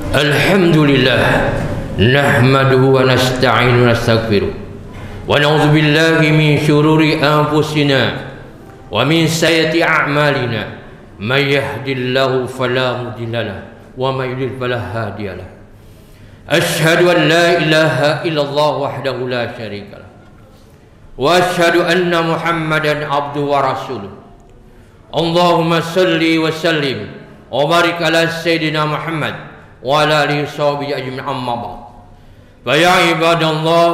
Alhamdulillah nahmaduhu wa nasta'inu wa nastaghfiruh wa na'udzu billahi min syururi anfusina wa min sayyiati a'malina may yahdihillahu fala mudilla lahu wa may yudlil fala hadiya lahu. Asyhadu an la ilaha illallah wahdahu la syarika lahu wa asyhadu anna Muhammadan abduhu wa rasuluh. Allahumma salli wa sallim wa barik ala sayyidina Muhammad wa ala alihi washabihi ajma'in, amma ba'd. Fa ya ibadallah,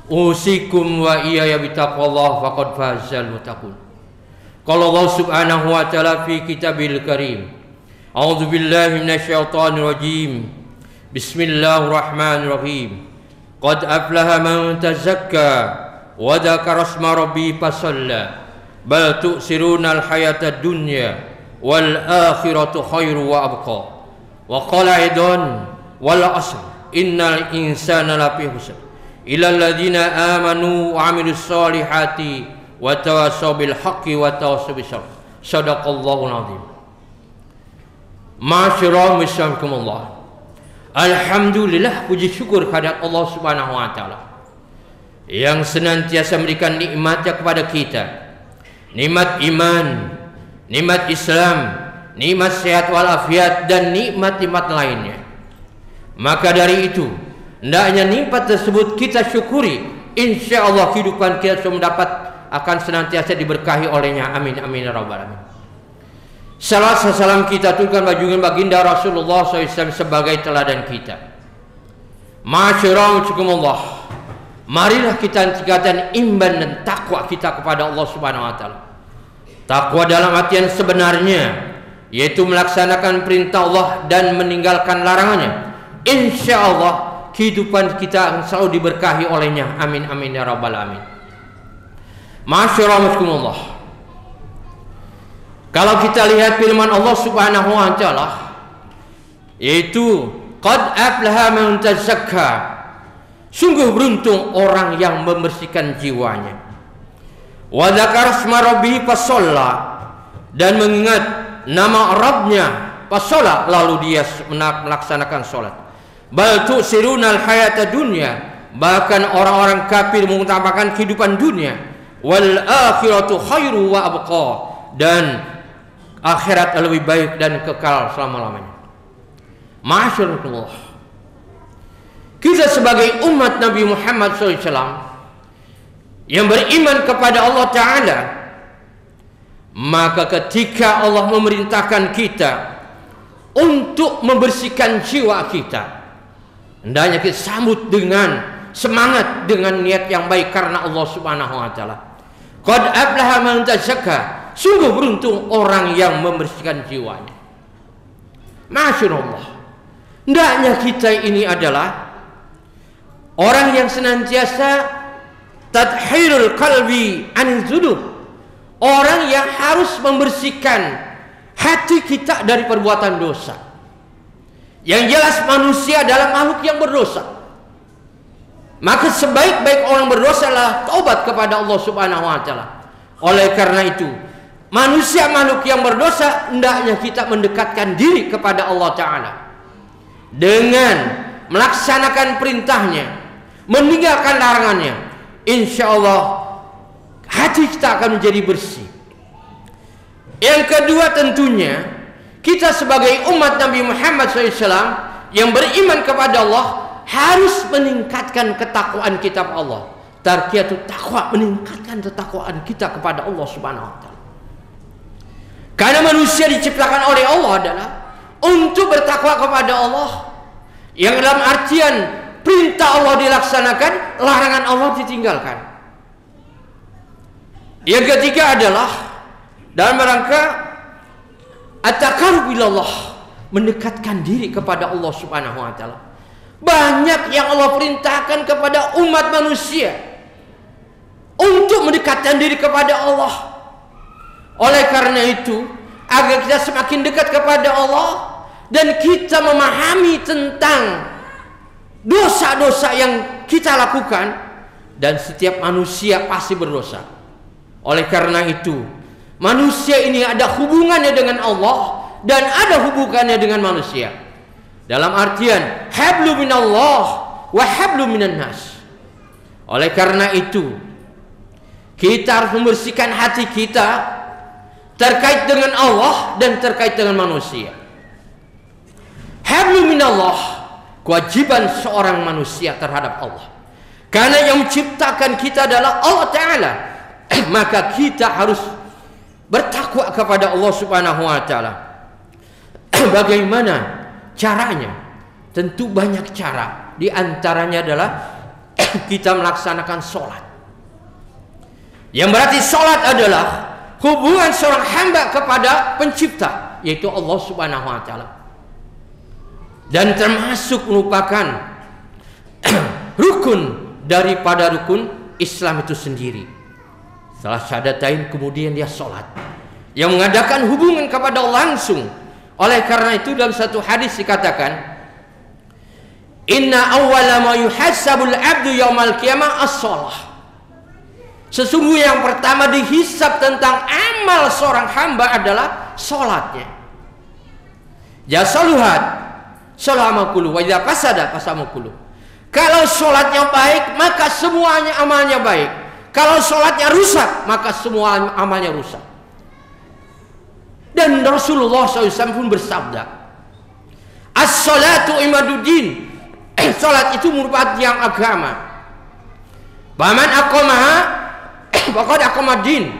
usikum wa iyaya bitaqwallah faqad fazal muttaqun. Qala Allah subhanahu wa ta'ala fi kitabil karim, a'udzu billahi minasyaitonir rajim, bismillahirrahmanirrahim. Qad aflaha man tazakka wa dzakara isma rabbih fasalla bal tu'siruna al-hayata dunya wal akhiratu khairu wa abqa. Wa qala aidan wal asr innal insana lafi khusr illa alladziina amanu wa 'amilus solihati wa tawassaw bil haqqi wa tawassaw bis sabr. Shadaqallahul azim. Masyaallah musyakumullah. Alhamdulillah, puji syukur kehadirat Allah Subhanahu wa taala yang senantiasa memberikan nikmatnya kepada kita. Nikmat iman, nikmat Islam, nikmat sehat walafiat, dan nikmat-nikmat lainnya. Maka dari itu, hendaknya nikmat tersebut kita syukuri. Insya Allah kehidupan kita sudah mendapat akan senantiasa diberkahi olehnya. Amin amin ya rabbal alamin. Salam salam kita turunkan bagi baginda Rasulullah SAW sebagai teladan kita. Masyaallah, marilah kita tingkatkan iman dan takwa kita kepada Allah Subhanahu wa taala. Takwa dalam artian sebenarnya yaitu melaksanakan perintah Allah dan meninggalkan larangannya. Insya Allah kehidupan kita akan selalu diberkahi olehnya. Amin amin ya rabbal alamin. Masyaallah, kalau kita lihat firman Allah Subhanahu wa taala yaitu qad aflaha man tazakka, sungguh beruntung orang yang membersihkan jiwanya. Wa dzakara isma rabbih fasalla, dan mengingat nama Rabbnya fasalla, lalu dia melaksanakan sholat. Bal tu'sirunal hayata dunya, bahkan orang-orang kafir mengutamakan kehidupan dunia. Wal akhiratu khairu wa abqa, dan akhirat lebih baik dan kekal selama-lamanya. Masyaallah, kita sebagai umat Nabi Muhammad SAW yang beriman kepada Allah Ta'ala, maka ketika Allah memerintahkan kita untuk membersihkan jiwa kita, hendaknya kita sambut dengan semangat, dengan niat yang baik karena Allah Subhanahu wa taala. Qad aflaha man tazakka, sungguh beruntung orang yang membersihkan jiwanya. Masyaallah, hendaknya kita ini adalah orang yang senantiasa tadhirul qalbi anil dzunub, orang yang harus membersihkan hati kita dari perbuatan dosa. Yang jelas manusia adalah makhluk yang berdosa. Maka sebaik-baik orang berdosa adalah taubat kepada Allah Subhanahu wa taala. Oleh karena itu, manusia makhluk yang berdosa hendaknya kita mendekatkan diri kepada Allah Ta'ala dengan melaksanakan perintahnya, meninggalkan larangannya. Insya Allah hati kita akan menjadi bersih. Yang kedua, tentunya kita sebagai umat Nabi Muhammad SAW yang beriman kepada Allah harus meningkatkan ketakwaan kita kepada Allah. Tarkiyatut taqwa, meningkatkan ketakwaan kita kepada Allah Subhanahu wa taala. Karena manusia diciptakan oleh Allah adalah untuk bertakwa kepada Allah, yang dalam artian perintah Allah dilaksanakan, larangan Allah ditinggalkan. Yang ketiga adalah dalam rangka at-taqarrub ilallah, mendekatkan diri kepada Allah Subhanahu wa taala. Banyak yang Allah perintahkan kepada umat manusia untuk mendekatkan diri kepada Allah. Oleh karena itu, agar kita semakin dekat kepada Allah dan kita memahami tentang dosa-dosa yang kita lakukan, dan setiap manusia pasti berdosa. Oleh karena itu, manusia ini ada hubungannya dengan Allah dan ada hubungannya dengan manusia. Dalam artian hablu minallah wa hablu minan nas. Oleh karena itu, kita harus membersihkan hati kita terkait dengan Allah dan terkait dengan manusia. Hablu minallah, kewajiban seorang manusia terhadap Allah. Karena yang menciptakan kita adalah Allah Ta'ala. Maka kita harus bertakwa kepada Allah Subhanahu wa Ta'ala. Bagaimana caranya? Tentu banyak cara. Di antaranya adalah kita melaksanakan sholat. Yang berarti sholat adalah hubungan seorang hamba kepada pencipta, yaitu Allah Subhanahu wa Ta'ala. Dan termasuk merupakan rukun daripada rukun Islam itu sendiri. Setelah syahadatain kemudian dia sholat, yang mengadakan hubungan kepada Allah langsung. Oleh karena itu dalam satu hadis dikatakan, inna awwala ma yuhassabul abdu yaumal qiyamah as-shalah. Sesungguhnya yang pertama dihisab tentang amal seorang hamba adalah sholatnya. Jasaluhat salamakulu wa idza fasada fasamakulu. Kalau sholatnya baik, maka semuanya amalnya baik. Kalau sholatnya rusak, maka semua amalnya rusak. Dan Rasulullah SAW pun bersabda, as-salatu imaduddin. Sholat itu merupakan tiang agama. Baman aqamaha faqad aqamadin.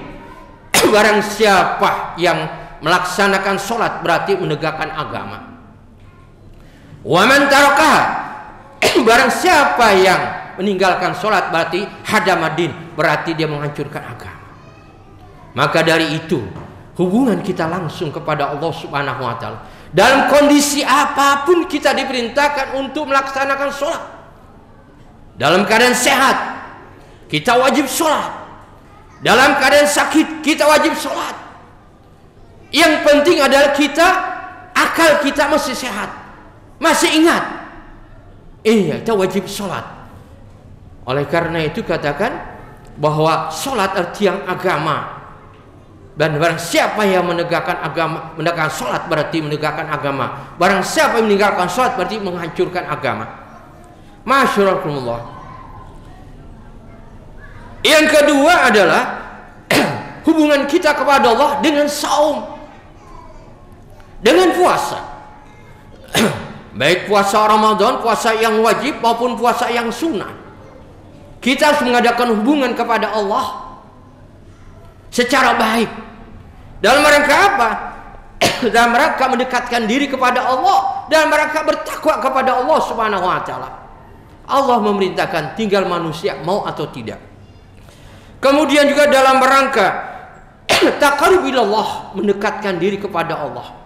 Barang siapa yang melaksanakan sholat berarti menegakkan agama. Wa man tarakaha, barang siapa yang meninggalkan sholat berarti hadamadin, berarti dia menghancurkan agama. Maka dari itu hubungan kita langsung kepada Allah Subhanahu wa Ta'ala. Dalam kondisi apapun kita diperintahkan untuk melaksanakan sholat. Dalam keadaan sehat kita wajib sholat. Dalam keadaan sakit kita wajib sholat. Yang penting adalah akal kita masih sehat, masih ingat. Iya, kita wajib sholat. Oleh karena itu katakan bahwa sholat tiang agama. Dan barang siapa yang menegakkan agama, menegakkan sholat berarti menegakkan agama. Barang siapa yang meninggalkan sholat berarti menghancurkan agama. Masyarakat. Yang kedua adalah hubungan kita kepada Allah dengan saum, dengan puasa. Baik puasa Ramadan, puasa yang wajib maupun puasa yang sunnah. Kita harus mengadakan hubungan kepada Allah secara baik. Dalam rangka apa? Dalam rangka mendekatkan diri kepada Allah, dalam rangka bertakwa kepada Allah Subhanahu wa Ta'ala. Allah memerintahkan, tinggal manusia mau atau tidak. Kemudian juga dalam rangka taqarrub ilallah, mendekatkan diri kepada Allah.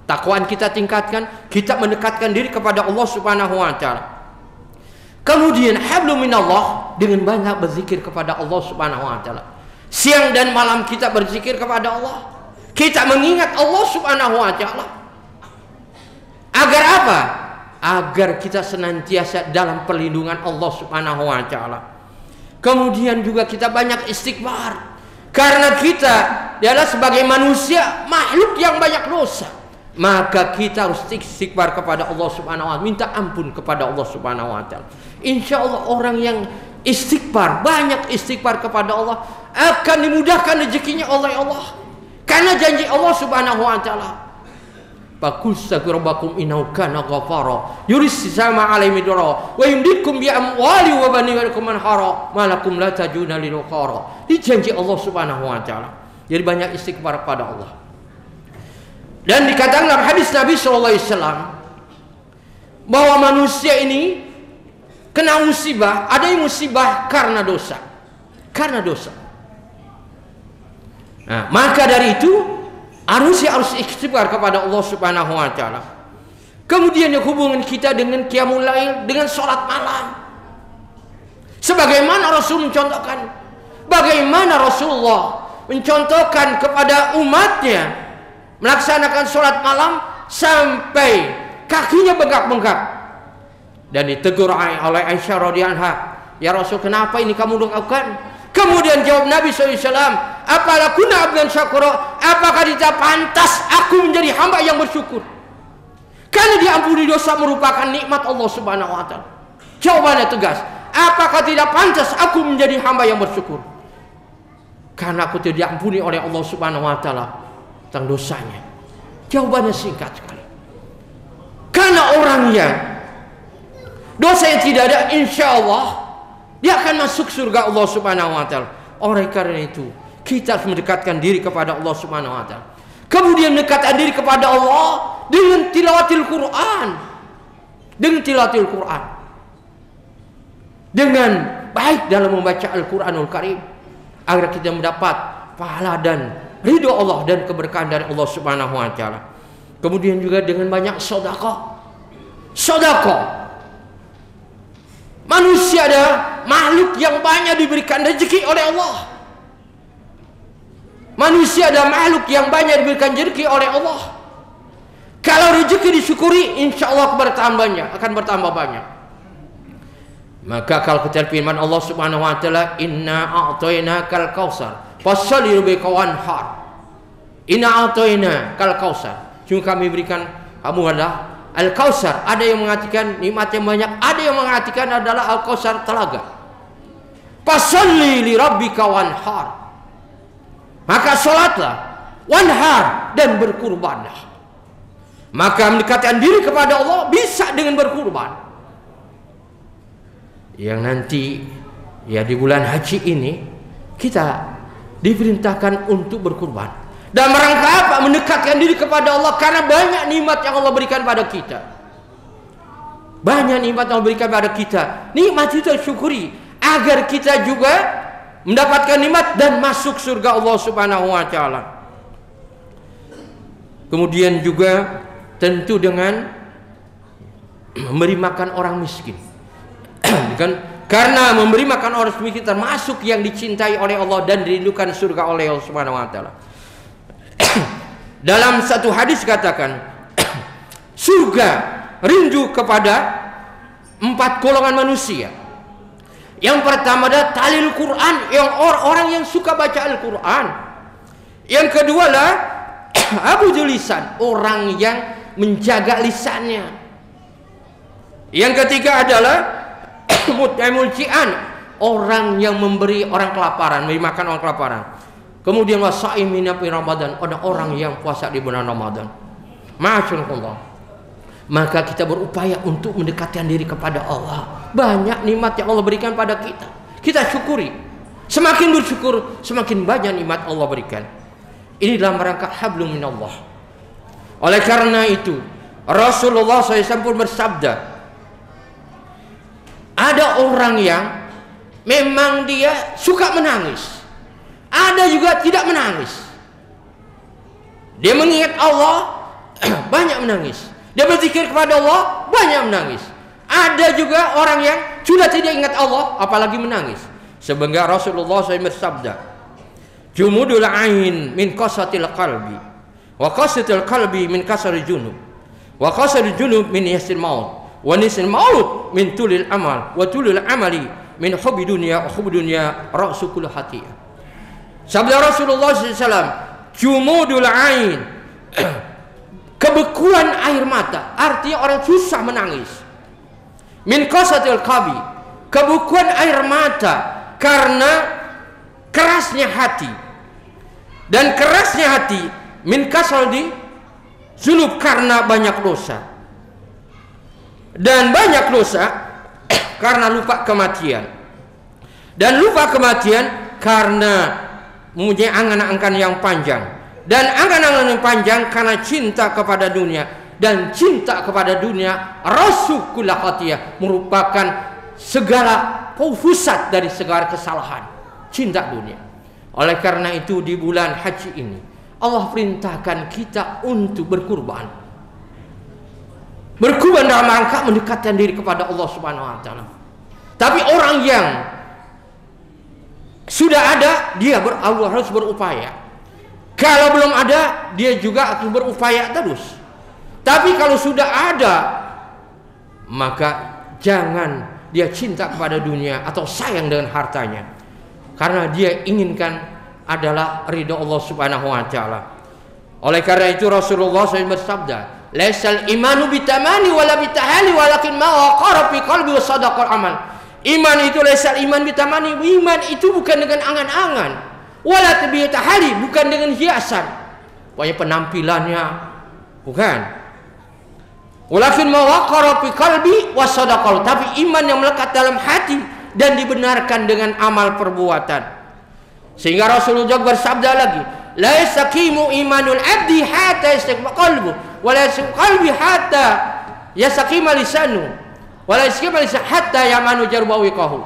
Takwaan kita tingkatkan, kita mendekatkan diri kepada Allah Subhanahu wa Ta'ala. Kemudian hablu minallah, dengan banyak berzikir kepada Allah Subhanahu wa Ta'ala. Siang dan malam kita berzikir kepada Allah. Kita mengingat Allah Subhanahu wa Ta'ala. Agar apa? Agar kita senantiasa dalam perlindungan Allah Subhanahu wa Ta'ala. Kemudian juga kita banyak istighfar. Karena kita adalah sebagai manusia, makhluk yang banyak dosa. Maka kita harus istighfar kepada Allah Subhanahu wa Ta'ala, minta ampun kepada Allah Subhanahu wa Ta'ala. Insya Allah orang yang istighfar, banyak istighfar kepada Allah, akan dimudahkan rezekinya oleh Allah. Karena janji Allah Subhanahu wa Ta'ala, fakustaghfirubakum innahu kana ghafara yurisis sama alaihi midra wa yumdikum bi amwali wa bani wa lakum manhara malakum la tajuna lil qara. Dijanji Allah Subhanahu wa Ta'ala. Jadi banyak istighfar kepada Allah. Dan dikatakan dalam hadis Nabi sallallahu alaihi wasallam bahwa manusia ini kena musibah, ada yang musibah karena dosa. Karena dosa. Nah, maka dari itu harus istighfar kepada Allah Subhanahu wa Ta'ala. Kemudian hubungan kita dengan qiyamul lail, dengan sholat malam. Sebagaimana Rasul mencontohkan, bagaimana Rasulullah mencontohkan kepada umatnya melaksanakan sholat malam sampai kakinya bengkak-bengkak. Dan ditegur oleh Aisyah radhiyallahu anha, ya Rasul, kenapa ini kamu lakukan? Kemudian jawab Nabi SAW, apalah kuna abdan syakura, apakah tidak pantas aku menjadi hamba yang bersyukur? Karena diampuni dosa merupakan nikmat Allah Subhanahu wa taala. Jawabannya tegas. Apakah tidak pantas aku menjadi hamba yang bersyukur? Karena aku tidak diampuni oleh Allah Subhanahu wa taala tentang dosanya. Jawabannya singkat sekali. Karena orang yang dosa yang tidak ada, insya Allah dia akan masuk surga Allah Subhanahu wa taala. Oleh karena itu, kita harus mendekatkan diri kepada Allah Subhanahu wa taala. Kemudian mendekatkan diri kepada Allah dengan tilawatil Quran. Dengan tilawatil Quran. Dengan baik dalam membaca Al-Quranul Karim, agar kita mendapat pahala dan ridho Allah dan keberkahan dari Allah Subhanahu wa taala. Kemudian juga dengan banyak sedekah. Sedekah. Manusia adalah makhluk yang banyak diberikan rezeki oleh Allah. Manusia adalah makhluk yang banyak diberikan rezeki oleh Allah. Kalau rezeki disyukuri, insya Allah akan bertambah banyak. Maka kalau kita firman Allah Subhanahu wa taala, inna a'tainakal kautsar fasholli rabbika wanhar. Inna a'tainakal kautsar. Sungguh kami berikan kamu adalah al-kautsar. Ada yang mengatakan nikmat yang banyak, ada yang mengatakan adalah al-kautsar telaga. Fasholli li rabbika wanhar. Maka sholatlah, wanhar, dan berkurbanlah. Maka mendekatkan diri kepada Allah bisa dengan berkurban. Yang nanti ya di bulan haji ini kita diperintahkan untuk berkurban. Dan merangka apa? Mendekatkan diri kepada Allah karena banyak nikmat yang Allah berikan pada kita. Banyak nikmat yang Allah berikan pada kita. Nikmat itu syukuri agar kita juga mendapatkan nikmat dan masuk surga Allah Subhanahu wa taala. Kemudian juga tentu dengan memberi makan orang miskin. Karena memberi makan orang miskin termasuk yang dicintai oleh Allah dan dirindukan surga oleh Allah Subhanahu wa taala. Dalam satu hadis katakan surga rindu kepada 4 golongan manusia. Yang pertama adalah talil Quran, yang orang yang suka baca Al-Quran. Yang kedua adalah Abu Lisan, orang yang menjaga lisannya. Yang ketiga adalah Mut'imul Ji'an, orang yang memberi orang kelaparan, memberi makan orang kelaparan. Kemudian wasa'imina fi Ramadan, ada orang yang puasa di bulan Ramadan. Masyaallah. Maka kita berupaya untuk mendekatkan diri kepada Allah. Banyak nikmat yang Allah berikan pada kita. Kita syukuri. Semakin bersyukur, semakin banyak nikmat Allah berikan. Ini dalam rangka hablum minallah. Oleh karena itu, Rasulullah SAW pun bersabda, ada orang yang memang dia suka menangis. Ada juga tidak menangis. Dia mengingat Allah, banyak menangis. Dia berzikir kepada Allah, banyak menangis. Ada juga orang yang sudah tidak ingat Allah, apalagi menangis. Sebagaimana Rasulullah SAW bersabda, jumudul ain min qasatil qalbi, wa qasatil qalbi min kasaril junub, wa kasaril junub min yasil maut, wa nisil maut min tulil amal, wa tulil amali min hubbi dunya wa hubbi dunya ra'su kulli hatiyah. Sabda Rasulullah SAW, jumudul ain, kebekuan air mata, artinya orang susah menangis. Min qasatil qalbi, kebekuan air mata karena kerasnya hati. Dan kerasnya hati min kasal di zulub, karena banyak dosa. Dan banyak dosa karena lupa kematian. Dan lupa kematian karena mempunyai angan-angan yang panjang. Dan angan-angan yang panjang karena cinta kepada dunia. Dan cinta kepada dunia rasukul khatiyah, merupakan segala pusat dari segala kesalahan. Cinta dunia. Oleh karena itu di bulan haji ini Allah perintahkan kita untuk berkurban. Berkurban dalam rangka mendekatkan diri kepada Allah Subhanahu wa taala. Tapi orang yang sudah ada, dia harus berupaya. Kalau belum ada, dia juga akan berupaya terus. Tapi kalau sudah ada, maka jangan dia cinta kepada dunia atau sayang dengan hartanya, karena dia inginkan adalah ridho Allah Subhanahu wa taala. Oleh karena itu Rasulullah SAW bersabda, Laisal imanu bitamani wala bitahali walakin ma waqara fi qalbi wa sadaqal amal. Iman itu laisal iman bitamani, iman itu bukan dengan angan-angan, wala bitahali, bukan dengan hiasan. Pokoknya penampilannya bukan. Walakin ma waqara fi qalbi wa sadaqal, tapi iman yang melekat dalam hati dan dibenarkan dengan amal perbuatan. Sehingga Rasulullah bersabda lagi, la yastaqimu imanul abdi hatta yastaqima qalbu wa la yastaqima qalbi hatta yastaqima lisanu wa la yastaqima lisan hatta yamanu jarbawiqahu.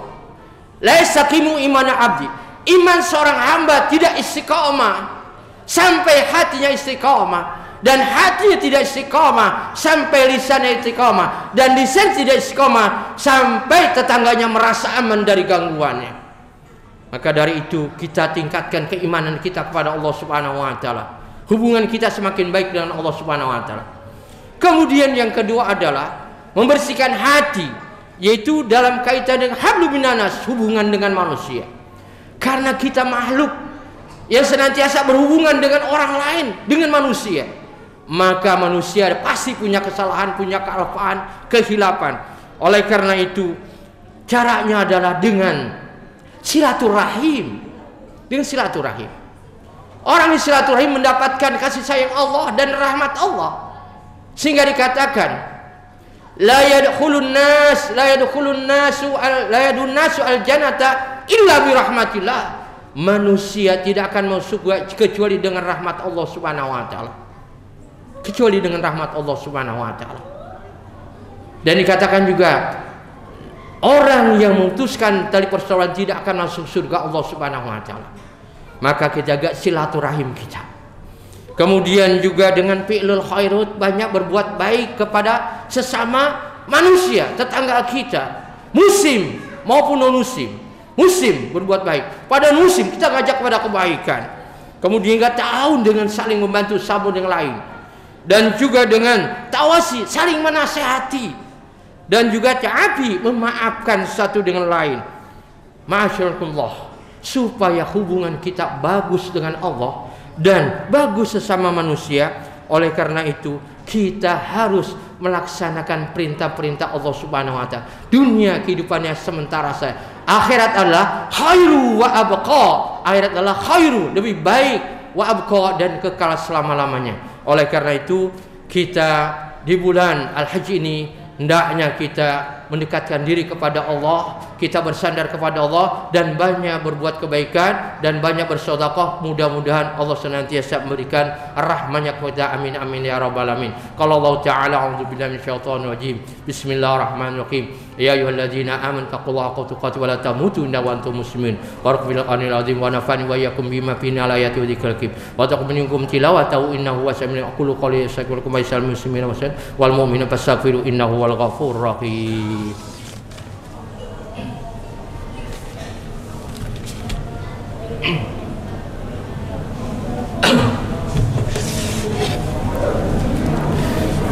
La yastaqimu imanul abdi, iman seorang hamba tidak istiqamah sampai hatinya istiqamah, dan hatinya tidak istiqamah sampai lisannya istiqamah, dan lisan tidak istiqamah sampai tetangganya merasa aman dari gangguannya. Maka dari itu kita tingkatkan keimanan kita kepada Allah Subhanahu wa taala. Hubungan kita semakin baik dengan Allah Subhanahu wa taala. Kemudian yang kedua adalah membersihkan hati, yaitu dalam kaitan dengan hablum minanas, hubungan dengan manusia. Karena kita makhluk yang senantiasa berhubungan dengan orang lain, dengan manusia. Maka manusia pasti punya kesalahan, punya kealpaan, kehilapan. Oleh karena itu caranya adalah dengan silaturahim. Dengan silaturahim, orang yang silaturahim mendapatkan kasih sayang Allah dan rahmat Allah. Sehingga dikatakan la yadkhulun nasu al jannata illa bi rahmatillah. Manusia tidak akan masuk kecuali dengan rahmat Allah Subhanahu wa taala. Kecuali dengan rahmat Allah Subhanahu wa taala. Dan dikatakan juga orang yang memutuskan tali persaudaraan tidak akan masuk surga Allah Subhanahu wa taala. Maka kita jaga silaturahim kita. Kemudian juga dengan fi'lul khairat, banyak berbuat baik kepada sesama manusia, tetangga kita, muslim maupun non muslim. Muslim berbuat baik, pada muslim kita ngajak kepada kebaikan. Kemudian kita tahun dengan saling membantu satu dengan lain, dan juga dengan tawasi, saling menasehati, dan juga ta'afi, memaafkan satu dengan lain. Masyaallah, supaya hubungan kita bagus dengan Allah dan bagus sesama manusia. Oleh karena itu kita harus melaksanakan perintah-perintah Allah Subhanahu wa taala. Dunia kehidupannya sementara saja. Akhirat adalah khairu wa abqa. Akhirat adalah khairu, lebih baik, wa abqa, dan kekal selama-lamanya. Oleh karena itu kita di bulan Al-Hajj ini hendaknya kita mendekatkan diri kepada Allah, kita bersandar kepada Allah, dan banyak berbuat kebaikan dan banyak bersedekah. Mudah-mudahan Allah senantiasa memberikan rahmatnya kepada amin amin ya rabbal alamin. Qala Allah taala a'udzubillahi minasyaitonir rajim. Bismillahirrahmanirrahim. Ya ayyuhalladzina amanu taqullaha haqqa tuqatih wa la tamutunna wa antum muslimun. Barakallahu qanil azim wa nafani wa iyyakum bima fi alayati wa dzikril hakim. Wa taqabbalu tilawatahu innahu wasami'un aqulu qawli astaghfirukum wa lisal muslimina wal mu'minina fastaghfiru innahu wal ghafurur rahim.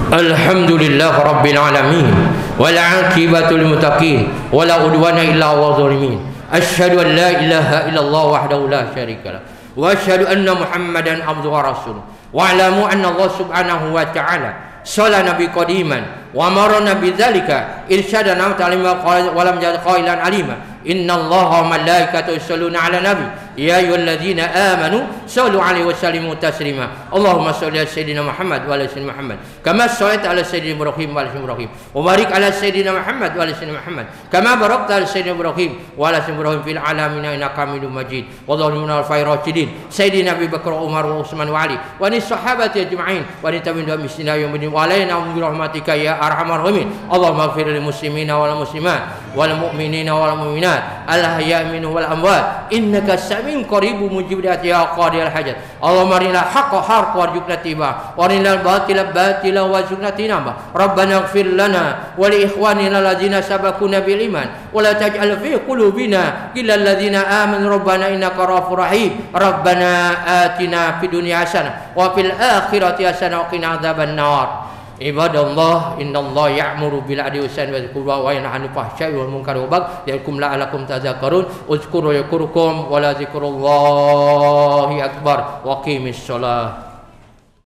Alhamdulillah rabbil alamin wal 'aqibatul muttaqin wala udwana illa 'alal zalimin. Asyhadu an la ilaha illallah wahdahu la syarikalah wa asyhadu anna Muhammadan abduhu wa rasuluh. Wa alamu anna Allah subhanahu wa ta'ala shala nabi qadiman wa marana bidzalika irsyadana ta'lima wa lam yajid qailan alima. Inna Allaha wa malaikatahu yusholluna 'alan nabi ya ayyuhalladzina amanu shallu 'alaihi wa sallimu taslima. Allahumma shalli 'ala sayyidina Muhammad wa 'ala sayyidina Muhammad kama shallaita 'ala sayyidina Ibrahim wa 'ala sayyidina Ibrahim wa barik 'ala sayyidina Muhammad wa 'ala sayyidina Muhammad kama barakta 'ala sayyidina Ibrahim wa 'ala sayyidina Ibrahim fil alamin innaka Hamidum Majid. Wallahu minal fairajidin sayyidina Abi Bakar Umar wa Utsman wa Ali wa ni sahabati ajma'in wa ni tabi'in wa misna yawmin wa alaina bi rahmatika ya arhamar rahimin. Allahumma ighfir lil muslimina wal muslimat wal mu'minina wal mu'minat al-ahya'i minhum wal amwat innaka sami'un qaribun mujibud da'wati ya qadiyal hajat. Allahumma arinal haqqa haqqan warzuqna ittiba'ah wa arinal batila batilan warzuqna tinaba. Rabbana ighfir lana wa li ikhwanina alladzina sabaquna bil iman wa la taj'al fi qulubina ghillan ladzina amanu rabbana innaka ra'ufur rahim. Rabbana atina fid dunya hasanah wa fil akhirati hasanah wa qina adzaban nar. Ibadallah, innallaha ya'muru bil 'adli wal ihsani wal qurba wa yanha 'anil fahsya'i wal munkari wal baghi ya'idukum la'allakum tadhakkarun. Uzkuru yadhkurukum wa la dzikrullahi akbar wa aqimis shalah.